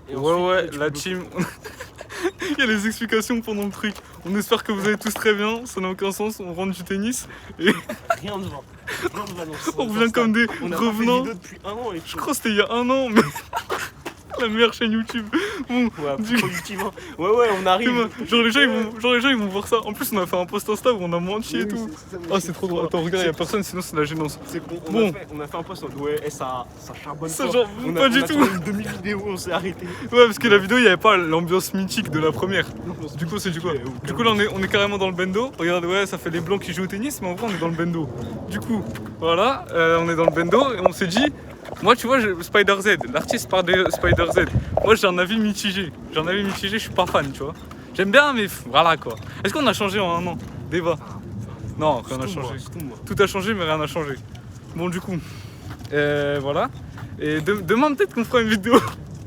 Et Ouais, ensuite, ouais, tu la bloques. team. Il y a les explications pendant le truc. On espère que vous allez tous très bien, ça n'a aucun sens, on rentre du tennis. Et Rien ne va. Rien ne va dans ce on revient comme des On a pas fait de revenants. vidéo depuis un an et Je crois que c'était il y a un an, mais la meilleure chaîne YouTube. Bon, Ouais, du- productivement. Ouais, on arrive. genre les gens ils vont voir ça. En plus on a fait un post Insta où on a menti et tout. Ah c'est trop drôle. Attends regarde, il y a personne sinon c'est la gênance. C'est bon, Bon. on a fait un post en mode ouais, ça charbonne Ça fort. genre On pas a du tout. tourné une demi-vidéo, on s'est arrêté. Ouais parce que la vidéo il n'y avait pas l'ambiance mythique de la première. Du coup c'est du quoi? Ouais, Du coup là on est carrément dans le bendo. Regarde ouais ça fait les blancs qui jouent au tennis mais en vrai on est dans le bendo. Du coup voilà on est dans le bendo et on s'est dit moi tu vois Spider Z, l'artiste part de Spider Z. Moi j'ai un avis mitigé. Je suis pas fan tu vois. J'aime bien mais voilà quoi. Est-ce qu'on a changé en un an? Débat. Non rien n'a changé. Tout a changé mais rien n'a changé. Bon du coup voilà. Et demain peut-être qu'on fera une vidéo.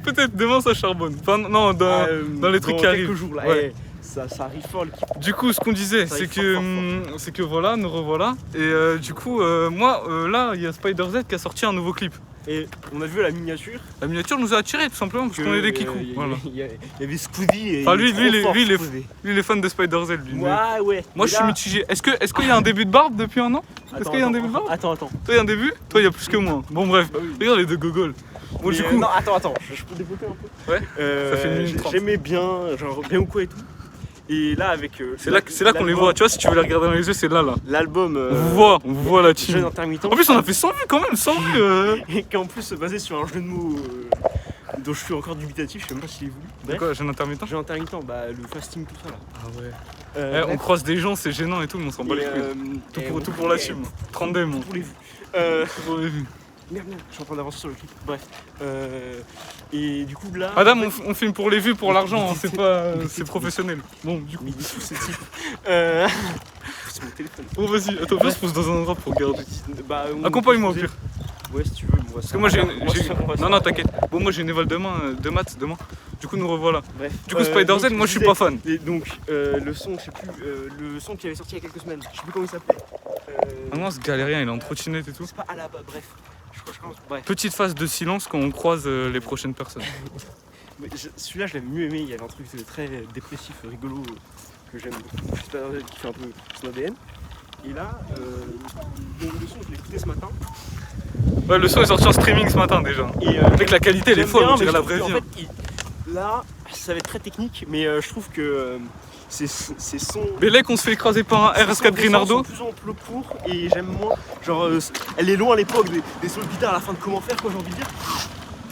Peut-être demain ça charbonne. Enfin non dans les trucs qui arrivent. Quelques jours là, Ouais. ça arrive fort l'équipe. Du coup, ce qu'on disait, Ça c'est arrive que, que voilà, nous revoilà. Et du coup, moi, là, il y a Spider Z qui a sorti un nouveau clip. Et on a vu la miniature. La miniature nous a attirés tout simplement parce qu'on est des kikous. Voilà. Il y avait Squeezie et. Enfin, lui, il est trop fort, lui, Squeezie. il est fan de Spider Z. Lui. Mais Ouais. moi, je suis mitigé. Est-ce qu'il y a un début de barbe depuis un an? Est-ce qu'il y a un début de barbe? Attends. Toi, il y a un début? Toi, il y a plus que moi. Bon, bref. Bah oui. Regarde les deux gogoles. Bon, du coup, Non, attends, je peux développer un peu. ouais, ça fait 1 minute 30. J'aimais bien, genre bien ou quoi et tout. Et là, avec. C'est là qu'on les voit. Tu vois, si tu veux les regarder dans les yeux, c'est là. L'album. On vous voit la team. Jeune intermittent. En plus, on a fait 100 vues quand même, 100 vues. Et qui est en plus basé sur un jeu de mots dont je suis encore dubitatif, je sais même pas s'il est voulu. C'est Bref, quoi, jeune intermittent? jeu intermittent, bah le fasting, tout ça là. Ah ouais. Euh, On bref. croise des gens, c'est gênant et tout, mais on s'en bat les couilles. Tout pour la team. 32 mon. Pour les vues. Tout pour les vues. Merde, je suis en train d'avancer sur le clip. Bref. Et du coup là. Adam, en fait, on filme pour les vues, pour l'argent, hein, c'est pas, c'est professionnel. Bon, du coup. mais il est sous ce type. C'est mon téléphone. Bon, vas-y, attends, viens, on se pose dans un endroit pour regarder. Bah, Accompagne-moi au pire. Ouais, si tu veux. Parce que moi j'ai. Non, t'inquiète. Bon, moi j'ai une éval demain, de maths demain. Du coup, nous revoilà. Bref. Du coup, Spider Z, donc, moi je suis disais- pas fan. Et donc, le son, je sais plus, le son qui avait sorti il y a quelques semaines, je sais plus comment il s'appelait. Ah non, ce galérien, il est en trottinette et tout. C'est pas à la base, bref. Je crois, bref. Petite phase de silence quand on croise les prochaines personnes. Mais celui-là, je l'avais mieux aimé, il y avait un truc très dépressif, rigolo, que j'aime. J'espère qui fait un peu son ADN. Et là, donc, le son, je l'ai écouté ce matin. Ouais, le son est sorti en streaming ce matin déjà. Et Avec la qualité, elle est j'aime folle, bien, on dirait mais la je trouve vraie vie. qu'en hein. fait, là, ça va être très technique, mais je trouve que ces sons. Bélec, on se fait écraser par un RS4 Grinardo. sont plus amples pour et j'aime moins. Genre, elle est loin à l'époque des solos de guitare à la fin de comment faire, quoi, j'ai envie de dire.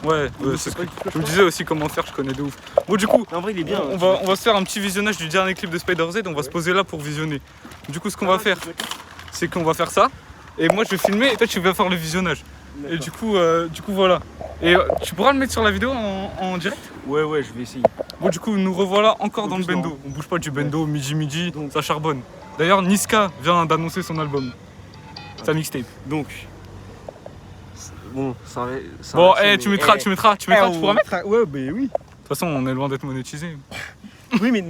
Ouais, c'est ce que je me disais aussi comment faire, je connais de ouf. Bon, du coup, En vrai, il est bien. on va se faire un petit visionnage du dernier clip de Spider Z, on va se poser là pour visionner. Du coup, ce qu'on va faire, c'est qu'on va faire ça, et moi je vais filmer, et toi tu vas faire le visionnage. Et du coup voilà. Et tu pourras le mettre sur la vidéo en direct? Ouais, je vais essayer. Bon, du coup, nous revoilà encore dans le plus, bendo. non. On bouge pas du bendo, midi, Donc. ça charbonne. D'ailleurs, Niska vient d'annoncer son album, sa mixtape. Donc. Bon, ça va. Bon, tu mettras, tu pourras mettre? Ouais, bah oui. De toute façon, on est loin d'être monétisé. Oui, mais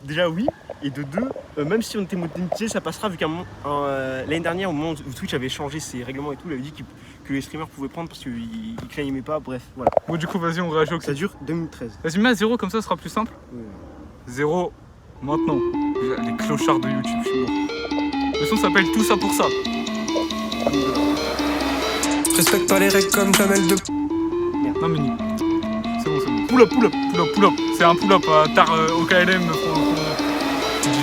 déjà, oui. Et de deux, même si on était monétisé, ça passera vu qu'à un moment, l'année dernière, au moment où Twitch avait changé ses règlements et tout, il avait dit que les streamers pouvaient prendre parce qu'ils claimaient pas. Bref, voilà. Bon, du coup, vas-y, on réagit au Ça clip. dure 2013. Vas-y, mets à 0 comme ça, ce sera plus simple. 0 maintenant. Les clochards de YouTube, je suis mort. Le son s'appelle Tout ça pour ça. Respecte pas les règles comme Jamel de. Non, mais nique. C'est bon, c'est bon. Pull up. Pull up. C'est un pull up tard au KLM.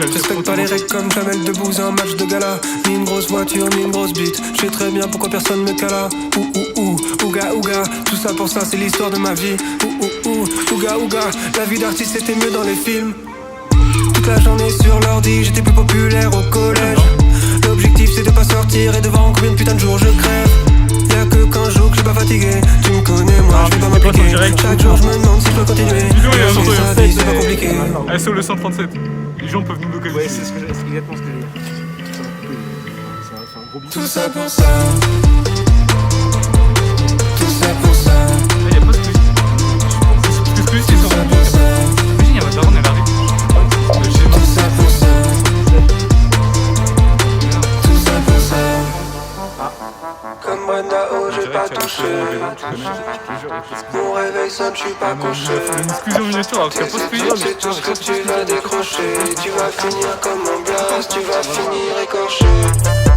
Respecte pas les règles comme Jamel debout, c'est un match de gala. Ni une grosse voiture, ni une grosse bite. Je sais très bien pourquoi personne me cala. Ouga, tout ça pour ça, c'est l'histoire de ma vie. Ouga, la vie d'artiste c'était mieux dans les films. Toute la journée sur l'ordi, j'étais plus populaire au collège. L'objectif c'est de pas sortir et devant combien de putain de jours je crève. Y'a que quand je joue que je suis pas fatigué. Tu me connais moi, je vais pas m'appliquer. Chaque jour je me demande si je peux continuer. Sa vie c'est pas compliqué. SO le 137. Les gens peuvent nous localiser. Ouais, c'est exactement ce que j'ai dit. Ça va couper. Ça va faire un gros bisou. Tout ça pour ça. Tout ça pour ça. Il y a pas de plus. C'est Tout ça sur pour ça. Imagine, il y a ma daronne, elle arrive. Le schéma. Tout ça pour ça. Tout ça pour ça. Comme Brenda, oh j'ai pas touché. Mon réveil sonne je suis pas couché. Une exclusion miniature alors qu'il n'y a pas de pays. C'est tout ce que tu vas décrocher. Tu vas finir comme un blast, tu vas finir écorché.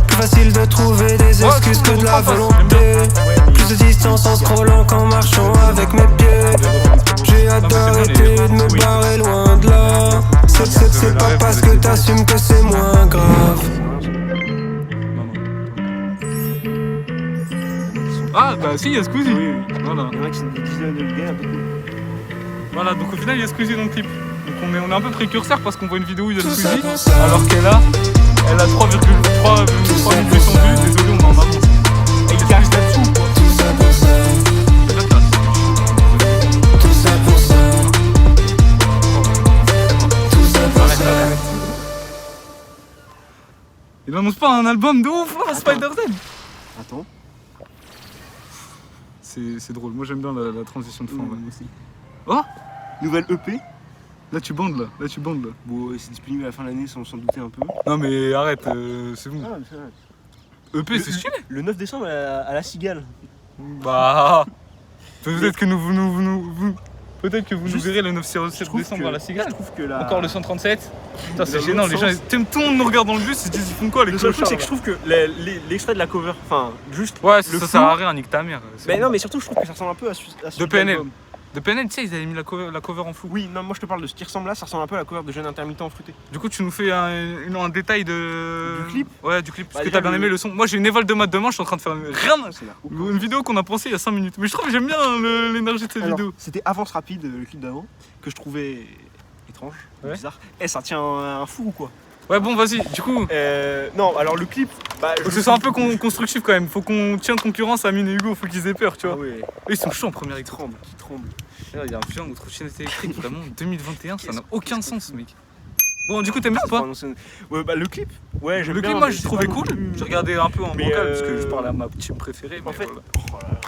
Plus facile de trouver des excuses que de la volonté. Plus de distance en scrollant qu'en marchant avec mes pieds. J'ai hâte d'arrêter de me barrer loin de là. C'est pas parce que t'assumes que c'est moins grave. Ah bah si, il y a Squeezie. Oui. Voilà. Il y en a qui sont des dizaines de gars, un peu cool. Voilà, donc au final il y a Squeezie dans le clip. Donc on est un peu précurseur parce qu'on voit une vidéo où il y a Tout ça Squeezie pour ça. alors qu'elle a 3,3 millions de vues. Désolé, on est en avance. Et il cache là-dessous. Tout ça pour ça. Tout ça pour ça. Tout ça pour ça. Il annonce pas un album de ouf là, Spider-Z. Attends. C'est drôle, moi j'aime bien la transition de fin. Moi Ouais. aussi. Oh, Nouvelle EP. là tu bandes là, Bon, c'est disponible à la fin de l'année sans s'en douter un peu. Non mais arrête, c'est bon. Ah, mais c'est vrai. EP c'est stylé. Le 9 décembre à la Cigale. Bah, peut-être que peut-être que vous nous Juste, verrez le 9 Je trouve décembre que- à la Cigale. Je trouve que la... Encore le 137. Putain, c'est Dans gênant, l'autre les gens, sens. tout le monde nous regarde dans le bus, ils se disent ils font quoi les Le seul truc, clochards c'est que je là. trouve que l'extrait de la cover, enfin, juste. Ouais, le ça flow- sert à rien, nique ta mère. c'est Mais bon. non, mais surtout, je trouve que ça ressemble un peu à celui De PNL. l'album. De PNL, tu sais, ils avaient mis la cover en flou. Oui, non, moi je te parle de ce qui ressemble là, ça ressemble un peu à la cover de Jeune Intermittent fruité. Du coup, tu nous fais un détail de. Du clip. Ouais, du clip. Parce Bah, que déjà, t'as bien aimé le son. Moi, j'ai une éval de maths demain, je suis en train de faire une vidéo qu'on a pensée il y a 5 minutes. Mais je trouve que j'aime bien l'énergie de cette Alors, vidéo. c'était Avance Rapide, le clip d'avant, que je trouvais étrange, Ouais. bizarre. Eh, ça tient un fou ou quoi? Ouais, bon, vas-y, du coup. Non, alors le clip, bah. Faut que ce soit un peu constructif quand même. Faut qu'on tienne concurrence à Amine et Hugo, faut qu'ils aient peur, tu Ah vois. ouais, Eux, ils sont chauds en première qui écran. tremble, qui tremble. Il y a un film entre trottinette électrique, vraiment 2021, ça n'a aucun sens, mec. Bon, du coup, t'aimes bien ou pas? Ouais, bah le clip, ouais, j'aime Le bien. clip, moi, mais j'ai c'est trouvé pas non cool. plus- J'ai regardé un peu en Mais, vocal parce que je parlais à ma team préférée. En mais fait, voilà. oh là là,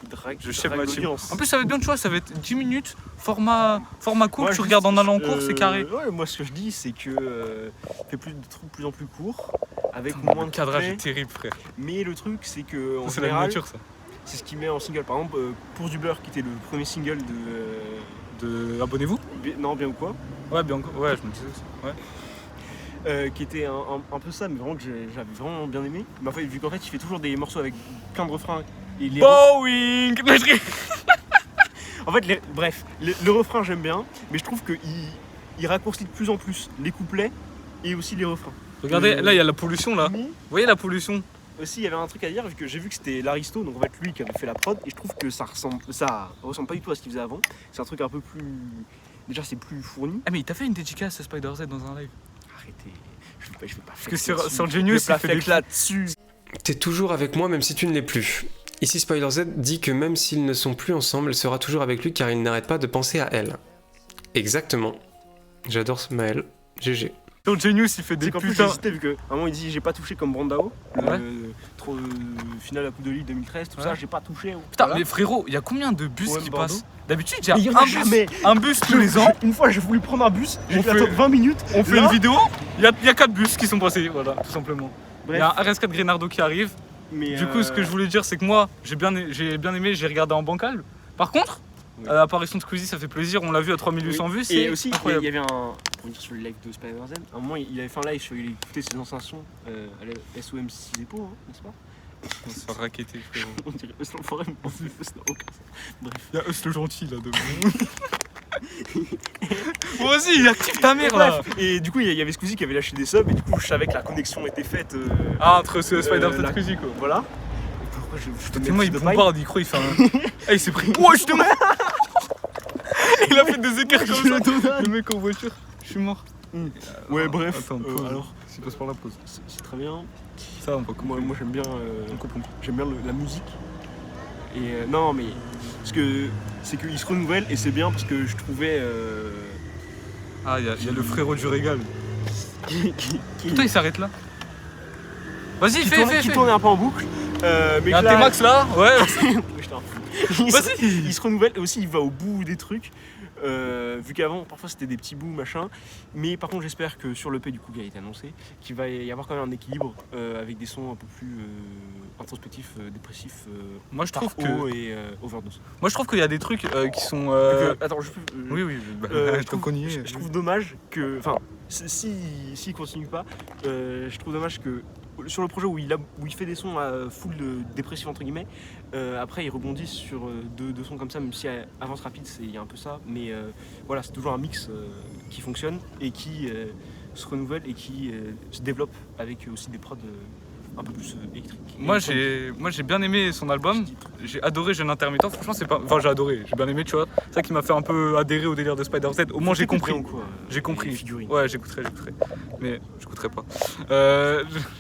il drague, Je il chef drague ma team. l'audience. En plus, ça va être bien, tu vois, ça va être 10 minutes, format court, Moi, tu juste, regardes en allant en cours, c'est carré. Ouais, moi ce que je dis, c'est que fait plus de trucs de plus en plus courts, avec Putain, moins le de cadrage couplets. est terrible, frère. Mais le truc, c'est que en Ça, c'est la général, miniature, ça. c'est ce qu'il met en single. Par exemple, Pour du beurre, qui était le premier single Abonnez-vous. Non, bien ou quoi, Ouais, bien encore. Ouais, je me disais aussi. Ouais. qui était un peu ça, mais vraiment que j'avais vraiment bien aimé. Mais en fait, vu qu'en fait, il fait toujours des morceaux avec plein de refrains. Et les Boeing. En fait, bref, le refrain j'aime bien, mais je trouve qu'il raccourcit de plus en plus les couplets et aussi les refrains. Regardez, là, il y a la pollution, là. Mais Vous voyez la pollution? aussi, il y avait un truc à dire, vu que j'ai vu que c'était l'Aristo, donc en fait lui qui avait fait la prod, et je trouve que ça ressemble pas du tout à ce qu'il faisait avant. C'est un truc un peu plus. Déjà, c'est plus fourni. Ah, mais il t'a fait une dédicace à Spider-Z dans un live. Arrêtez, je vais pas Parce que sur Genius, il fait des là-dessus. T'es toujours avec moi même si tu ne l'es plus. Ici Spider-Z dit que même s'ils ne sont plus ensemble, elle sera toujours avec lui car il n'arrête pas de penser à elle. Exactement. J'adore ce Maël. GG. Sur Genius, il fait des C'est qu'en plus putains. j'hésitais, vu qu'à un moment il dit j'ai pas touché comme Brandao, Ouais. finale à la Coupe de Lille 2013, tout ça, Ouais. j'ai pas touché. Putain, Voilà. mais frérot, il y a combien de bus Ouais, qui Bordeaux. passent? D'habitude, il y a Mais il y en a un bus, jamais. un bus tous les ans. Une fois j'ai voulu prendre un bus, j'ai On dû fait- attendre 20 minutes. On fait Là, une vidéo, il y a 4 bus qui sont passés, voilà, tout simplement. Il y Bref, a un RS4 Grenardo qui arrive. mais Du coup, ce que je voulais dire, c'est que moi, j'ai bien aimé, j'ai regardé en bancal. Par contre, Oui. l'apparition de Squeezie, ça fait plaisir, on l'a vu à 3800 vues, c'est Et aussi, il incroyable. y avait un. Pour dire sur le live de Spider-Z, à un moment il avait fait un live sur il écoutait ses anciens sons à la SOM 6 dépôts, hein, n'est-ce pas? On se fait raqueter, frérot. On dirait Eus l'enfoiré, mais en plus, ça n'a aucun sens. Bref. Il y a Eus le gentil là devant. Moi aussi, il active ta mère là. Bref, et du coup, il y avait Squeezie qui avait lâché des subs, et du coup, je savais que la connexion était faite. Ah, entre ce Spider-Z et la- Squeezie quoi. Voilà. Et pourquoi je te Tellement mets il de paille. bombarde, il croit, il fait un. Ah, il s'est pris. Ouais, je te mets. Il a fait des écarts comme Je ça. le donne. Le mec en voiture, je suis mort. Ouais, bref. Attends, pause. Alors, s'il passe par la pause. c'est très bien. Ça, on va couper. Moi j'aime bien, On coupe. j'aime bien la musique. Et non, mais parce que c'est qu'il se renouvelle et c'est bien parce que je trouvais Ah, il y a le frérot du régal. qui Putain, il s'arrête là. Vas-y, fais. tournait un peu en boucle. Il y a un T-Max là, ouais. Il se renouvelle et aussi il va au bout des trucs. Vu qu'avant parfois c'était des petits bouts machin, mais par contre j'espère que sur l'EP du coup qui a été annoncé qu'il va y avoir quand même un équilibre avec des sons un peu plus introspectifs, dépressifs, Moi je trouve haut et overdose. Moi je trouve qu'il y a des trucs qui sont. Attends, Oui, je trouve dommage que, enfin, s'il continue pas, je trouve dommage que sur le projet où il fait des sons à full dépressif entre guillemets, après il rebondit sur deux sons comme ça, même si Avance Rapide il y a un peu ça, mais voilà, c'est toujours un mix qui fonctionne et qui se renouvelle et qui se développe avec aussi des prods un peu plus électriques. Moi j'ai bien aimé son album, j'ai adoré Jeune Intermittent, franchement c'est pas. Enfin j'ai adoré, j'ai bien aimé, tu vois. C'est ça qui m'a fait un peu adhérer au délire de Spider Z. Au moins j'ai compris. J'ai compris. Ouais, j'écouterai. Mais j'écouterai pas.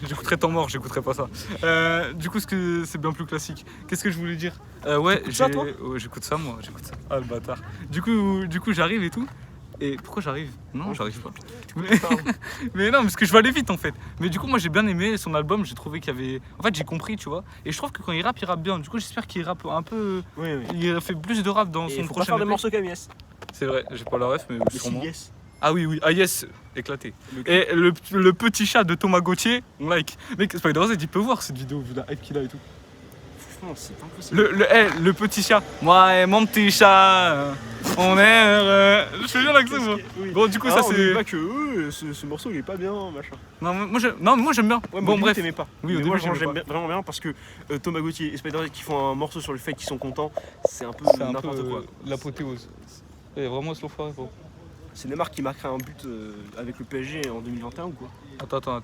J'écouterai Temps Mort, j'écouterai pas ça. Du coup c'est bien plus classique. Qu'est-ce que je voulais dire? Ouais, ça, toi j'écoute ça moi, j'écoute ça. Ah le bâtard. Du coup j'arrive et tout. Et pourquoi j'arrive? Non, j'arrive pas. Mais non, parce que je vais aller vite en fait. Mais du coup, moi j'ai bien aimé son album, j'ai trouvé qu'il y avait. En fait, j'ai compris, tu vois. Et je trouve que quand il rappe bien. Du coup, j'espère qu'il rappe un peu. Oui. Il fait plus de rap dans et son faut prochain. pas faire de EP. morceaux comme Yes. C'est vrai, j'ai pas la ref, mais sûrement. Yes. Ah oui, ah yes, éclaté. Et le petit chat de Thomas Gauthier, on like. Mec, Spider Z, il peut voir cette vidéo vu la hype qu'il a et tout. Franchement, c'est impossible. Le petit chat. Moi et mon petit chat, on est. Je fais bien l'accent, moi. Oui. Bon, du coup, ça c'est. pas que ce morceau il est pas bien, machin. Non, moi j'aime bien. Ouais, bon, bref. T'aimais pas. Oui, au mais début, moi j'aimais pas. vraiment bien parce que Thomas Gauthier et Spider qui font un morceau sur le fait qu'ils sont contents, c'est un peu n'importe quoi. L'apothéose. Et vraiment slow forever. C'est Neymar qui marquera un but avec le PSG en 2021 ou quoi? Attends.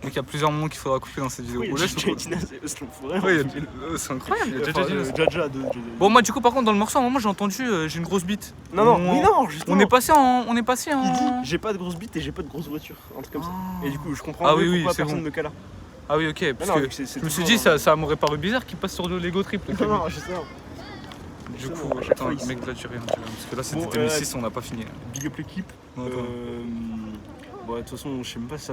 Donc il y a plusieurs moments qu'il faudra couper dans cette vidéo. Oui, c'est incroyable. Jaja de. Bon, moi du coup par contre dans le morceau à un moment j'ai entendu j'ai une grosse bite. Non, justement. On est passé en. Il dit j'ai pas de grosse bite et j'ai pas de grosse voiture, un truc comme ça. Et du coup je comprends pourquoi personne me cala. Ah oui, ok, parce que je me suis dit ça m'aurait paru bizarre qu'il passe sur le Lego triple. Non, je sais. Du coup, attends, mec, là tu rien, parce que là c'était 2006, on n'a pas fini. Big up l'équipe. De toute façon, je sais même pas si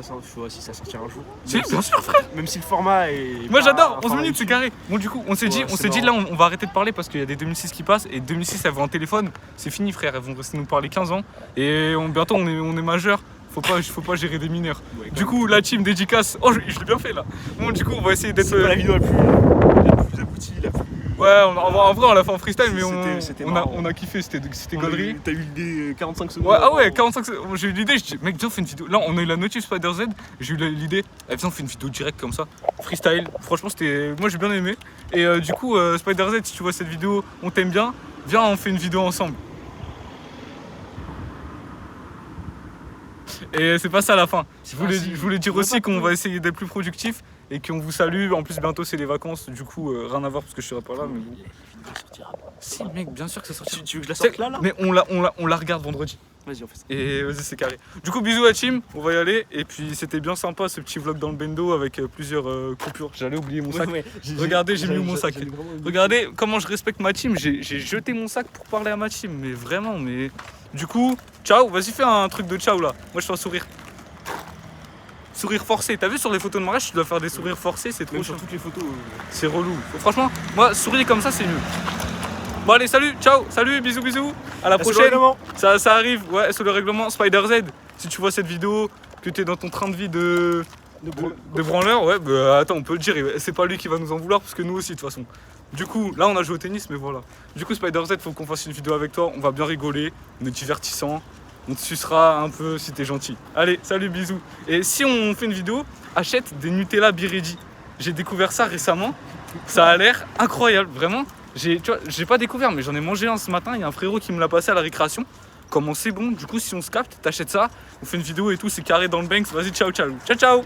ça sortira un jour. Si, bien sûr, frère. Même si le format est. Moi j'adore, 11 minutes, c'est carré. Bon, du coup, on s'est dit là, on va arrêter de parler parce qu'il y a des 2006 qui passent. Et 2006, elles vont en téléphone. C'est fini, frère. Elles vont rester nous parler 15 ans. Et bientôt, on est majeur. Faut pas gérer des mineurs. Ouais, du coup, la team dédicace. Oh, je l'ai bien fait là. Bon, du coup, on va essayer d'être. C'est pas la vidéo la plus aboutie, la plus. Ouais, en vrai, on l'a fait en freestyle, mais on a kiffé, c'était gaulerie. T'as eu l'idée 45 secondes. Ouais, ah ouais, 45 secondes. J'ai eu l'idée, je dis, mec, viens, on fait une vidéo. Là, on a eu la notif Spider Z, j'ai eu l'idée, viens, on fait une vidéo directe comme ça. Freestyle, franchement, moi j'ai bien aimé. Et du coup, Spider Z, si tu vois cette vidéo, on t'aime bien, viens, on fait une vidéo ensemble. Et c'est pas ça à la fin. Je voulais dire aussi qu'on va essayer d'être plus productif et qu'on vous salue. En plus, bientôt c'est les vacances, du coup, rien à voir parce que je serai pas là. Mais bon. Si, mec, bien sûr que ça sortira. Tu veux que je la sorte là? Mais on la regarde vendredi. Vas-y, on fait ça. Et vas-y, c'est carré. Du coup, bisous à team, on va y aller. Et puis, c'était bien sympa ce petit vlog dans le bendo avec plusieurs coupures. J'allais oublier mon sac. Regardez, j'ai mis mon sac. Regardez comment je respecte ma team. J'ai jeté mon sac pour parler à ma team. Mais vraiment, mais. Du coup, ciao, vas-y, fais un truc de ciao là. Moi, je fais un sourire. Sourire forcé. T'as vu sur les photos de mariage, tu dois faire des sourires forcés, c'est trop chiant. Sur toutes les photos. C'est relou. Franchement, moi, sourire comme ça, c'est mieux. Bon, allez, salut, ciao, salut, bisous, bisous. À la prochaine. Ça arrive, ouais, sur le règlement Spider Z. Si tu vois cette vidéo, que t'es dans ton train de vie de branleur, ouais, bah attends, on peut le dire. C'est pas lui qui va nous en vouloir, parce que nous aussi, de toute façon. Du coup, là, on a joué au tennis, mais voilà. Du coup, Spider Z, faut qu'on fasse une vidéo avec toi. On va bien rigoler, on est divertissant. On te sucera un peu si t'es gentil. Allez, salut, bisous. Et si on fait une vidéo, achète des Nutella Biredi. J'ai découvert ça récemment. Ça a l'air incroyable, vraiment. J'ai pas découvert, mais j'en ai mangé un ce matin. Il y a un frérot qui me l'a passé à la récréation. Comment c'est bon. Du coup, si on se capte, t'achètes ça. On fait une vidéo et tout, c'est carré dans le Banks. Vas-y, ciao, ciao. Ciao, ciao.